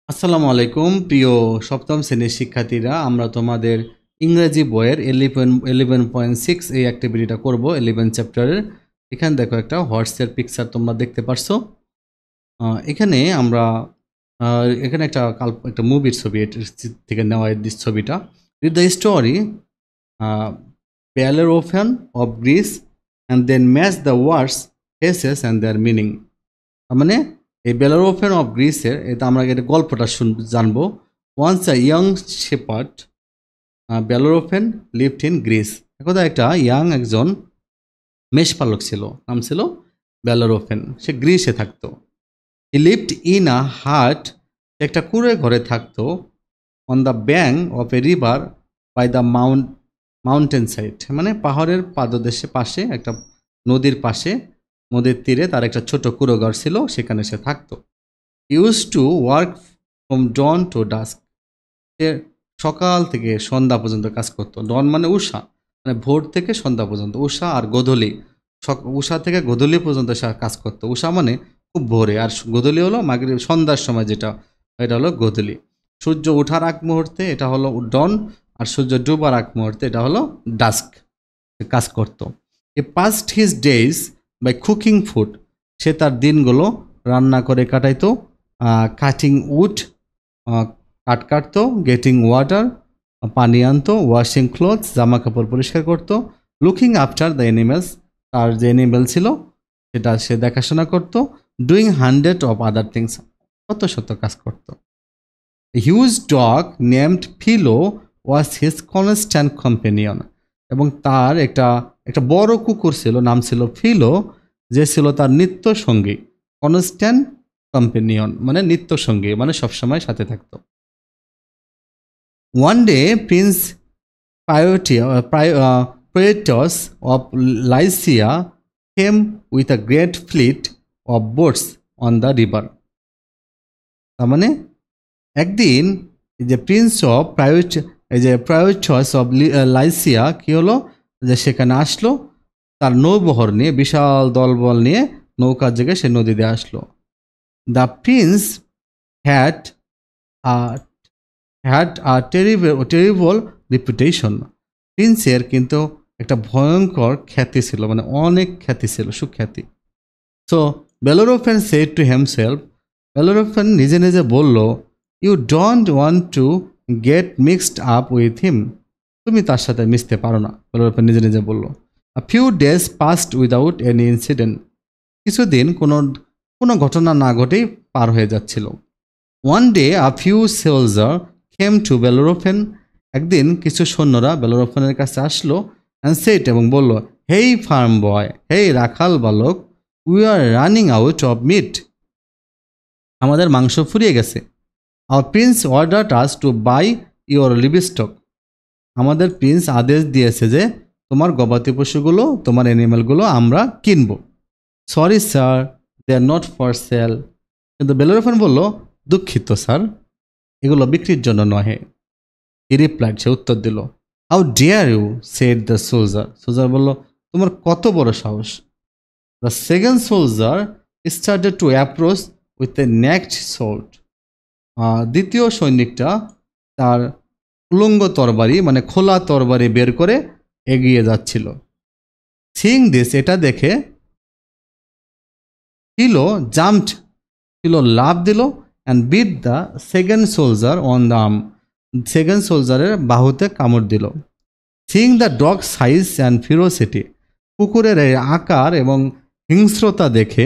আসসালামু আলাইকুম প্রিয় সপ্তম শ্রেণীর শিক্ষার্থীরা, আমরা তোমাদের ইংরেজি বইয়ের 11.6 এই অ্যাক্টিভিটিটা করব 11 চ্যাপ্টারের। এখানে দেখো একটা হর্সের পিকচার তোমরা দেখতে পারছো। এখানে আমরা এখানে একটা মুভির ছবি থেকে নেওয়া এই ছবিটা। Read the story Bellerophon of Greece and then match the words faces and their meaning. মানে এই বেলেরোফেন অফ গ্রিসের এটা আমরা এটা গল্পটা জানবো। Once a young shepherd Bellerophon lived in Greece. একদা একজন মেষপালক ছিল, নাম ছিল বেলেরোফেন। সে গ্রিসে থাকতো। হি লিভড ইন আ হাট, একটা কুঁড়ে ঘরে থাকতো। On the bank of a river by the mountain side, মানে পাহাড়ের পাদদেশে পাশে একটা নদীর পাশে, নদীর তীরে তার একটা ছোট কুঁড়ো ঘর ছিল, সেখানে সে থাকতো। Used to work from dawn to dusk, সে সকাল থেকে সন্ধ্যা পর্যন্ত কাজ করতো। ডন মানে উষা, মানে ভোর থেকে সন্ধ্যা পর্যন্ত, উষা আর গোধূলি, উষা থেকে গোধূলি পর্যন্ত সে কাজ করতো। উষা মানে খুব ভোরে, আর গোধূলি হলো মাগরিব সন্ধ্যার সময়, যেটা এটা হলো গোধূলি। সূর্য ওঠার আগ মুহূর্তে এটা হলো ডন, আর সূর্য ডুবার আগ মুহূর্তে এটা হলো ডাস্ক। কাজ করতো। He passed his days by cooking food, সে তার দিনগুলো রান্না করে কাটাইতো। কাটিং উড, কাঠ কাটতো। গেটিং ওয়াটার, পানি আনতো। ওয়াশিং ক্লোথস, জামা কাপড় পরিষ্কার করতো। লুকিং আফটার দ্য অ্যানিমেলস, তার যে অ্যানিমেল ছিল সেটা সে দেখাশোনা করতো। ডুইং 100 অফ আদার থিংস, শত কাজ করতো। Huge dog named fellow was his constant companion, এবং তার একটা বড় কুকুর ছিল, নাম ছিল ফিলো, যে ছিল তার নিত্য সঙ্গী। কনস্ট্যান্ট কম্পেনিয়ন মানে নিত্য সঙ্গী, মানে সবসময় সাথে থাকতো। One day Prince Praetorius of Lycia came with a great fleet of boats on the river. তার মানে একদিন এই যে প্রিন্স অফ প্রায়োরিটাস অফ লাইসিয়া কি হলো, যে সেখানে আসলো তার নৌবহর নিয়ে, বিশাল দলবল নিয়ে নৌকার জায়গায় সে নদীতে আসলো। The prince had a terrible reputation, প্রিন্সের কিন্তু একটা ভয়ঙ্কর খ্যাতি ছিল, মানে অনেক খ্যাতি ছিল, সুখ্যাতি। So Bellerophon said to himself, Bellerophon নিজে নিজে বলল, you don't want to get mixed up with him, তুমি তার সাথে মিশতে পারো না, বেলেরোফেন নিজে নিজে বলল। A few days passed without any incident, কিছুদিন কোনো ঘটনা না ঘটেই পার হয়ে যাচ্ছিল। One day a few soldier came to Bellerophon, একদিন কিছু সৈন্যরা বেলেরোফেনের কাছে আসলো অ্যান্ড সেড, এবং বলল, হেই ফার্ম বয়, হেই রাখাল বালক, we are running out of meat, আমাদের মাংস ফুরিয়ে গেছে। Our prince order us to buy your livestock, আমাদের প্রিন্স আদেশ দিয়েছে যে তোমার গবাদি পশুগুলো, তোমার অ্যানিমেলগুলো আমরা কিনবো। Sorry sir, they are not for sale, কিন্তু বেলেরোফেন বলল, দুঃখিত স্যার, এগুলো বিক্রির জন্য নহে। হি রিপ্লাইড, সে উত্তর দিল, how dare you, said the soldier, soldier বলল, তোমার কত বড় সাহস। The second soldier started to approach with a naked sword, দ্বিতীয় সৈনিকটা তার উলঙ্গ তরবারি, মানে খোলা তরবারি বের করে এগিয়ে যাচ্ছিল। সিইং দিস, এটা দেখে ফিলো লাফ দিল and bit the second soldier on the arm, second সোলজারের বাহুতে কামড় দিল। Seeing the dog size and ferocity, কুকুরের এই আকার এবং হিংস্রতা দেখে,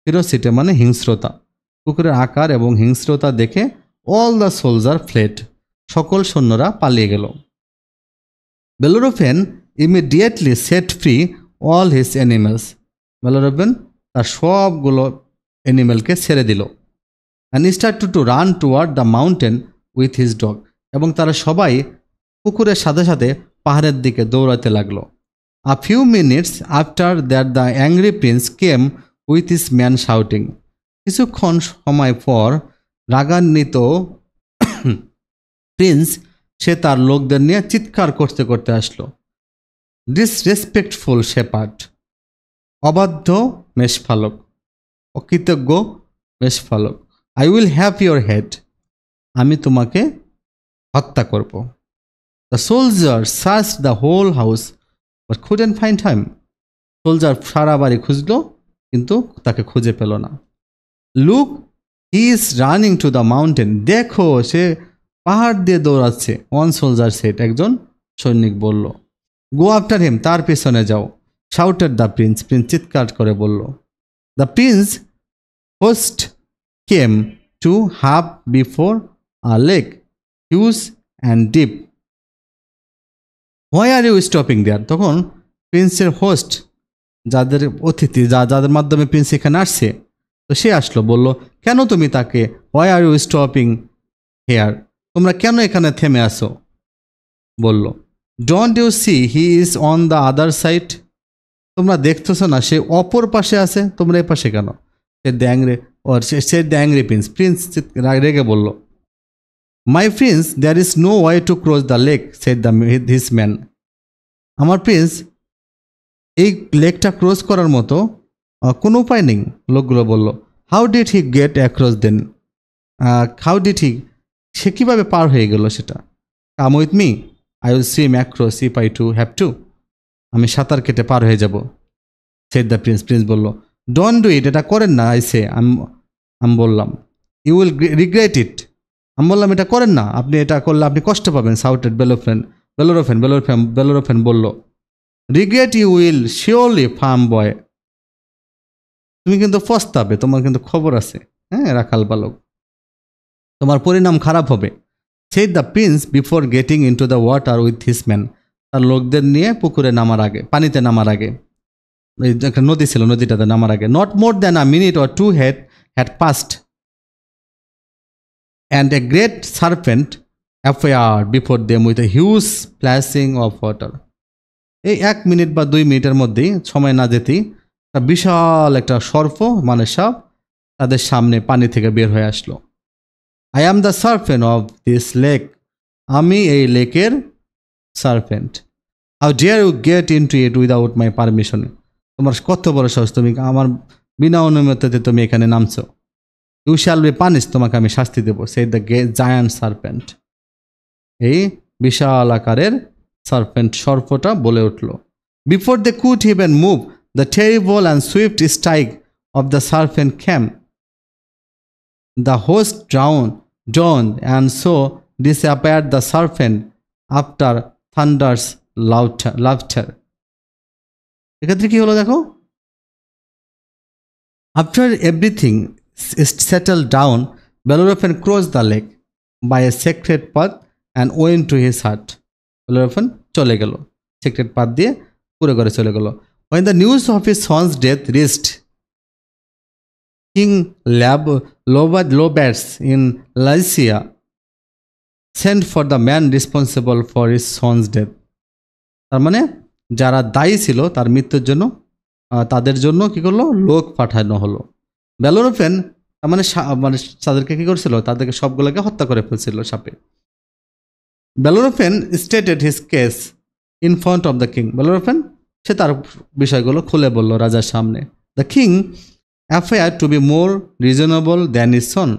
ফিরোসিটি মানে হিংস্রতা, কুকুরের আকার এবং হিংস্রতা দেখে অল দ্য সোলজার ফ্লেড, সকল সৈন্যরা পালিয়ে গেল। Bellerophon immediately set free all his animals, Bellerophon তার সবগুলো অ্যানিমেলকে ছেড়ে দিল। And start to run toward the mountain with his dog, এবং তারা সবাই কুকুরের সাথে সাথে পাহাড়ের দিকে দৌড়াতে লাগলো। A few minutes after that the angry Prince came with his man shouting, কিছুক্ষণ সময় পর রাগান্বিত প্রিন্স সে তার লোকদের নিয়ে চিৎকার করতে করতে আসলো, ডিসরেসপেক্টফুল শেপার্ড, অবাধ্য মেষপালক, অকৃতজ্ঞ মেষপালক, I will have your head, আমি তোমাকে হত্যা করব। The soldier search the whole house but couldn't find him. Soldier সারা বাড়ি খুঁজলো কিন্তু তাকে খুঁজে পেল না। Look, he is running to the mountain. দেখো সে পাহাড় দিয়ে দৌড়াচ্ছে। ওয়ান সোলজার সেট, একজন সৈনিক বলল। গো আফটার হিম, তার পেছনে যাও। শাউটেড দ্য প্রিন্স, প্রিন্স চিৎকার করে বলল। The prince host came to হাফ before a lake huge and deep. Why are you stopping there? তখন প্রিন্সের হোস্ট, যাদের অতিথি, যাদের মাধ্যমে প্রিন্স এখানে আসছে, তো সে আসলো, বলল, কেন তুমি তাকে, why are you stopping here, তোমরা কেন এখানে থেমে আসো? বলল, don't you see he is on the other side? তোমরা দেখতেছো না সে অপর পাশে আছে, তোমরা এ পাশে কেন? সে দ্যাংরে সে দ্যাংরে প্রিন্স, প্রিন্স রেগে বলল, my prince, there is no way to cross the lake said the his man. আমার প্রিন্স, এই লেকটা ক্রস করার মতো কোনো উপায় নেই, লোকগুলো বলল। How did he get across then? How did he, সে কীভাবে পার হয়ে গেল সেটা? Come with me, I will swim across if I to have to. আমি সাঁতার কেটে পার হয়ে যাব, সেড দ্য প্রিন্স। প্রিন্স বলল, ডোন্ট ডু ইট, এটা করেন না। আমি বললাম, ইউ উইল রিগ্রেট ইট। আমি বললাম, এটা করেন না, আপনি এটা করলে আপনি কষ্ট পাবেন। সাউটেড বেলোরোফেন বলল, regret you will surely farm boy. তুমি কিন্তু পস্তাবে, তোমার কিন্তু খবর আছে, হ্যাঁ রাখাল বালক, তোমার পরিণাম খারাপ হবে। Shed the Prince before getting into the water with his man. তার লোকদের নিয়ে পুকুরে নামার আগে, পানিতে নামার আগে, একটা নদী ছিল, নদীটাতে নামার আগে, not more than a minute or two had passed and a great serpent appeared before them with a huge splashing of water. এই 1 মিনিট বা 2 মিনিটের মধ্যেই, সময় না যেতেই, একটা বিশাল একটা সর্প মানে সাপ তাদের সামনে পানি থেকে বের হয়ে আসলো। I am the serpent of this lake. আমি এই লেকের serpent. How dare you get into it without my permission? তোমার কত বড় সাহস, তুমি আমার বিনা অনুমতিতে তুমি এখানে নামছো। ইউ শ্যাল বি পানিশ, তোমাকে আমি শাস্তি দেবো। Said the giant serpent. এই বিশাল আকারের সার্পেন্ট সর্পটা বলে উঠল। Before they could even move, the terrible and swift strike of the serpent came. The host drowned and so disappeared the serpent after thunder's laughter. এক্ষেত্রে কি হলো দেখো, after everything settled down, Bellerophon cross the lake by a secret path and went to his hut. Bellerophon চলে গেল, secret path দিয়ে পুরো ঘরে চলে গেল। When the news of his son's death reached King Lobas in Lycia, sent for the man responsible for his son's death. তার মানে যারা দায়ী ছিল তার মৃত্যুর জন্য, তাদের জন্য কি করলো, লোক পাঠানো হলো। বেলোরোফেন তার মানে তাদেরকে কি করছিল, তাদেরকে সবগুলোকে হত্যা করে ফেলছিল সাপে। Bellerophon stated his case in front of the king. Bellerophon সে তার বিষয়গুলো খুলে বলল রাজার সামনে। The king affair to be more reasonable than his son.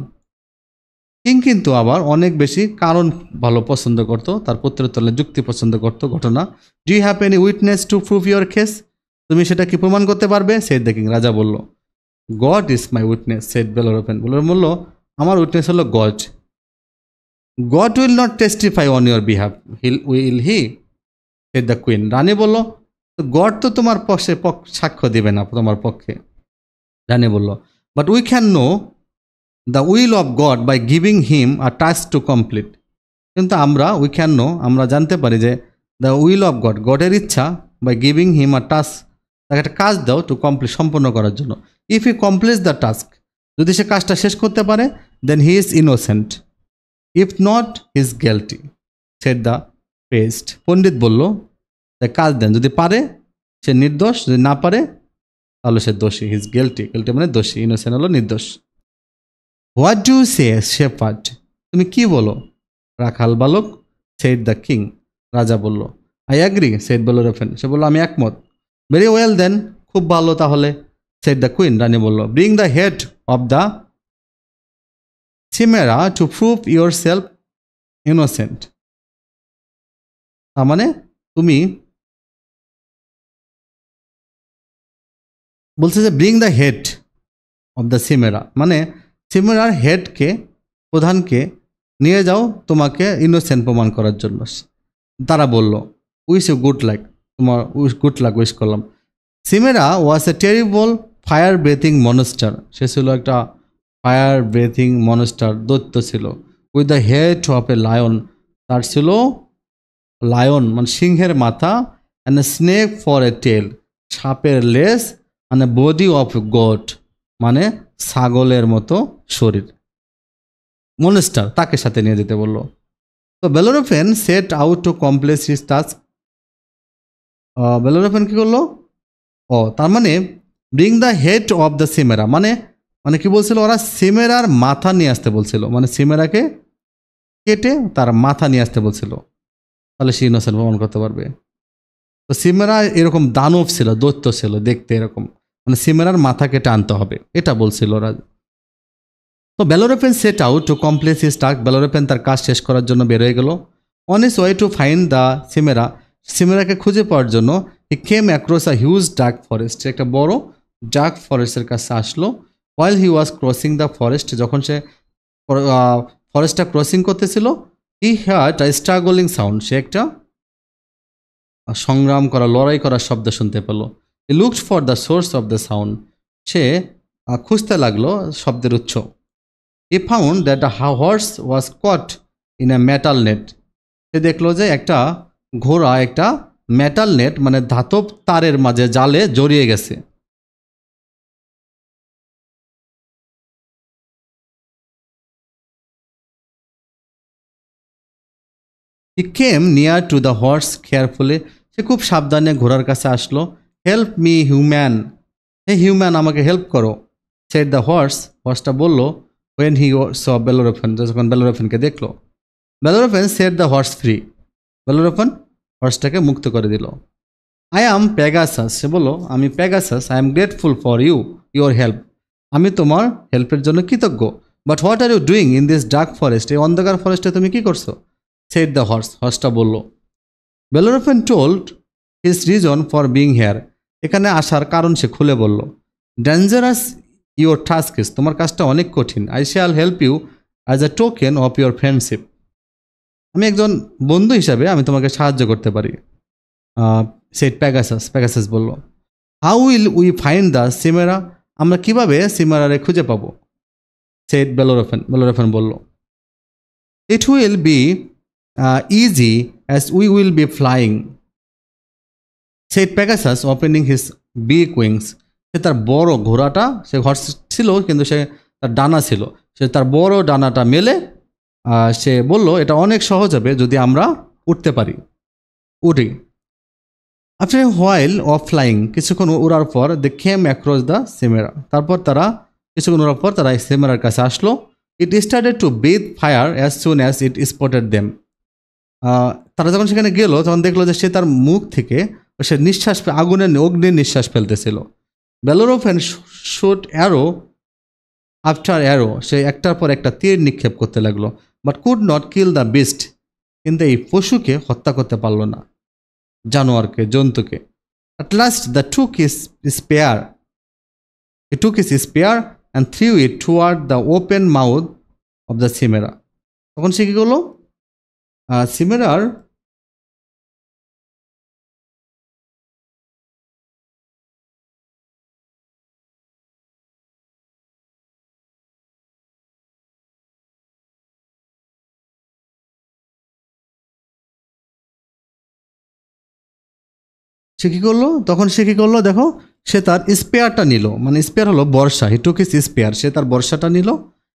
King কিন্তু আবার অনেক বেশি কারণ ভালো পছন্দ করত, তার পুত্রের তুলনায় যুক্তি পছন্দ করত। ঘটনা, do you have any witness to prove your case? তুমি সেটা কি প্রমাণ করতে পারবে? Said the king. রাজা বলল, God is my witness. Said Bellerophon. Bellerophon বলল, আমার উইটনেস হলো God. God will not testify on your behalf, will he? Said the queen. রানী বলল, গড তো তোমার পক্ষে সাক্ষ্য দিবে না তোমার পক্ষে। রানী বলল, but we can know the will of God by giving him a task to complete. কিন্তু উই ক্যান নো, আমরা জানতে পারি যে দ্য উইল অফ গড, গডের ইচ্ছা, by giving him a task, তাকে একটা কাজ দাও টু কমপ্লিট, সম্পন্ন করার জন্য। If he completes the task, যদি সে কাজটা শেষ করতে পারে, then he is innocent, if not he is guilty, said the প্রেস্ট। পণ্ডিত বলল, কাজ দেন, যদি পারে সে নির্দোষ, যদি না পারে তাহলে সে দোষী। হি ইজ গিল্টি, গিল্টি মানে দোষী, ইনোসেন্ট হলো নির্দোষ। What do you say shepherd? তুমি কি বলো রাখাল বালক? Said the king. রাজা বলল, আই অ্যাগ্রি। Said Bellerophon. সে বলল, আমি একমত। ভেরি ওয়েল দেন, খুব ভালো তাহলে। Shed the queen. রানী বলল, bring the head of the Chimera to prove yourself innocent. তার মানে তুমি বলছে যে bring the head of the Chimera, মানে সিমেরার হেডকে, প্রধানকে নিয়ে যাও তোমাকে ইনোসেন্ট প্রমাণ করার জন্য। তারা বলল উইশ ইউ গুড লাক, তোমার গুড লাক উইশ করলাম। Chimera was a terrible fire breathing monster, সে ছিল একটা ফায়ার ব্রেথিং মনস্টার, দৈত্য ছিল। With the head of a lion, তার ছিল লায়ন মানে সিংহের মাথা, and a snake for a tail, সাপের লেজ, মানে বডি অফ গড মানে ছাগলের মতো শরীর। মনস্টার তাকে সাথে নিয়ে যেতে বলল। তো Bellerophon set out to complete his task. Bellerophon কি করলো? তার মানে bring the head of the Chimera, মানে মানে কি বলছিল ওরা? সিমেরার মাথা নিয়ে আসতে বলছিল, মানে সিমেরাকে কেটে তার মাথা নিয়ে আসতে বলছিল, তাহলে সে ইনোসেন্ট প্রমাণ করতে পারবে। তো সিমেরা এরকম দানব ছিল, দৈত্য ছিল দেখতে এরকম, মানে সিমেরার মাথা কেটে আনতে হবে, এটা বলছিল ওরা। তো Bellerophon set out to complete his task, Bellerophon তার কাজ শেষ করার জন্য বের হয়ে গেল। On his way to find the Chimera, সিমেরাকে খুঁজে পাওয়ার জন্য he came across a huge dark forest, একটা বড় ডার্ক ফরেস্টের কাছে আসলো। While he was crossing the forest, যখন সে ফরেস্টটা ক্রসিং করতেছিল, he heard a struggling sound, সে একটা সংগ্রাম করা, লড়াই করার শব্দ শুনতে পেল। He looked for the source of the sound, সে খুঁজতে লাগলো শব্দের উৎস। He found that the horse was caught in a metal net, সে দেখলো যে একটা ঘোড়া একটা মেটাল নেট মানে ধাতব তারের মাঝে জালে জড়িয়ে গেছে। He came near to the horse carefully, সে খুব সাবধানে ঘোড়ার কাছে আসলো। হেল্প মি হিউম্যান, হে হিউম্যান আমাকে হেল্প করো, সেড দ্য হর্স, হর্সটা বলল। ওয়েন হি স বেলোরোফেন, যখন বেলোরোফেনকে দেখলো। Bellerophon set the horse free, Bellerophon হর্সটাকে মুক্ত করে দিল। আই অ্যাম প্যাগাসাস, সে বললো আমি Pegasus, I am grateful for your help, আমি তোমার হেল্পের জন্য কৃতজ্ঞ। But what are you doing in this dark forest, এই অন্ধকার ফরেস্টে তুমি কি করছো? সেড দ্য হর্স, হর্সটা বলল। Bellerophon told his reason for being here, এখানে আসার কারণ সে খুলে বলল। ডেঞ্জারাস ইউর টাস্ক ইজ, তোমার কাজটা অনেক কঠিন। I shall help you as a token of your friendship, আমি একজন বন্ধু হিসাবে আমি তোমাকে সাহায্য করতে পারি। সেট প্যাগাসাস, প্যাগাসাস বলল। How will we find the Chimera, আমরা কিভাবে সিমেরারে খুঁজে পাবো? সেট বেলোরোফেন, বেলোরোফেন বলল। It will be easy as we will be flying, said Pegasus opening his big wings, সে তার বড় ঘোড়াটা, সে হর্স ছিল কিন্তু সে তার ডানা ছিল, সে তার বড় ডানাটা মেলে সে বলল এটা অনেক সহজ হবে যদি আমরা উঠতে পারি, উঠি। After a while of flying, কিছুক্ষণ উড়ার পর দে কেম অ্যাক্রস দ্য সিমেরা, তারপর তারা কিছুক্ষণ উড়ার পর তারা সিমেরার কাছে আসলো। It started to breathe fire as soon as it spotted them, তারা যখন সেখানে গেল তখন দেখলো যে সে তার মুখ থেকে সে নিঃশ্বাস, অগ্নির নিঃশ্বাস ফেলতেছিল। Bellerophon shoot arrow after arrow, সে একটার পর একটা তীর নিক্ষেপ করতে লাগলো। But could not kill the beast, কিন্তু এই পশুকে হত্যা করতে পারলো না, জানোয়ারকে, জন্তুকে। At last the took his spear, he took his spear and threw it toward the open mouth of the Chimera, তখন সে কী করলো? সিমেরার সে কী করলো? তখন সে কী করলো দেখো, সে তার স্পেয়ারটা নিল, মানে স্পেয়ার হলো বর্ষা, হি টুক ইজ স্পেয়ার, সে তার বর্ষাটা নিল।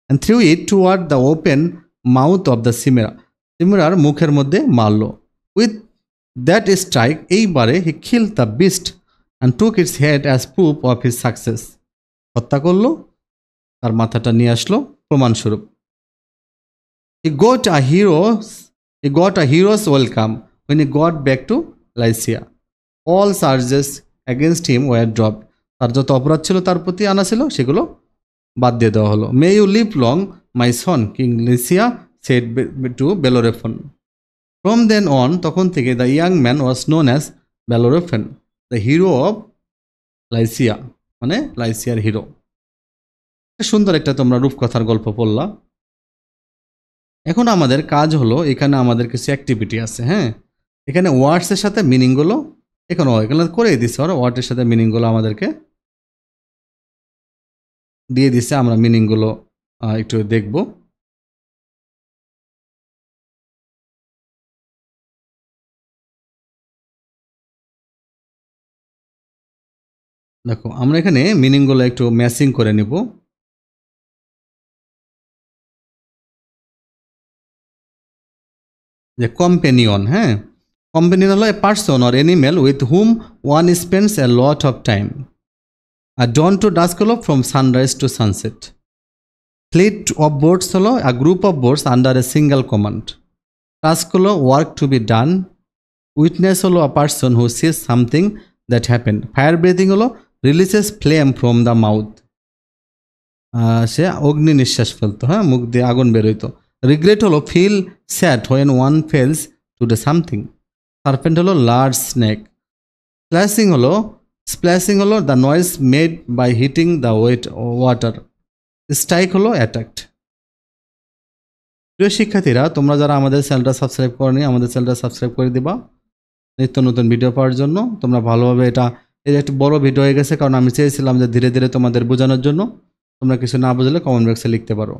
And threw it toward the open mouth of the Chimera, সিমেরার মুখের মধ্যে মারলো। উইথ দ্যাট স্ট্রাইক, এইবারে he kill the beast and took its head as proof of his success, হত্যা করলো, তার মাথাটা নিয়ে আসলো প্রমাণস্বরূপ। He got a hero's welcome when he got back to Lycia. All charges against him were dropped. তার যত অপরাধ ছিল তার প্রতি আনা ছিল সেগুলো বাদ দিয়ে দেওয়া হলো। May you live long my son, king Lycia said to Bellerophon. From then on, তখন থেকে the young man was known as Bellerophon, the hero of Lycia, মানে লাইসিয়ার হিরো। সুন্দর একটা তোমরা রূপকথার গল্প পড়লা। এখন আমাদের কাজ হলো, এখানে আমাদের কিছু অ্যাক্টিভিটি আছে। হ্যাঁ, এখানে ওয়ার্ডসের সাথে মিনিংগুলো এখানে করে দিচ্ছে, ওরা ওয়ার্ডের সাথে মিনিংগুলো আমাদেরকে দিয়ে দিচ্ছে। আমরা মিনিংগুলো একটু দেখব। দেখো, আমরা এখানে মিনিংগুলো একটু ম্যাচিং করে নেব। যে কম্পেনিয়ন, হ্যাঁ, কম্পেনিয়ন হলো a person or animal with whom one spends a lot of time. আর ডন টু ডাস্ক হলো from sunrise to sunset. Fleet of boats হলো a group of boats under a single command. Task হলো work to be done. Witness হলো a person who sees something that happen. Fire breathing হলো releases flame from the mouth, সে অগ্নি নিঃশ্বাস ফেলতো, হ্যাঁ, মুখ দিয়ে আগুন বেরোইতো। রিগ্রেট হলো feel sad when one fails to do something. Serpent হলো লার্জ স্নেক। স্প্ল্যাশিং হলো the noise made by hitting the water. Strike হলো অ্যাটাকড। প্রিয় শিক্ষার্থীরা, তোমরা যারা আমাদের চ্যানেলটা সাবস্ক্রাইব করনি, আমাদের চ্যানেলটা সাবস্ক্রাইব করে দিবা নিত্য নতুন ভিডিও পাওয়ার জন্য। তোমরা ভালোভাবে এটা একটু বড় ভিডিও হয়ে গেছে, কারণ আমি চেয়েছিলাম যে ধীরে ধীরে তোমাদের বোঝানোর জন্য। তোমরা কিছু না বুঝলে কমেন্ট বক্সে লিখতে পারো।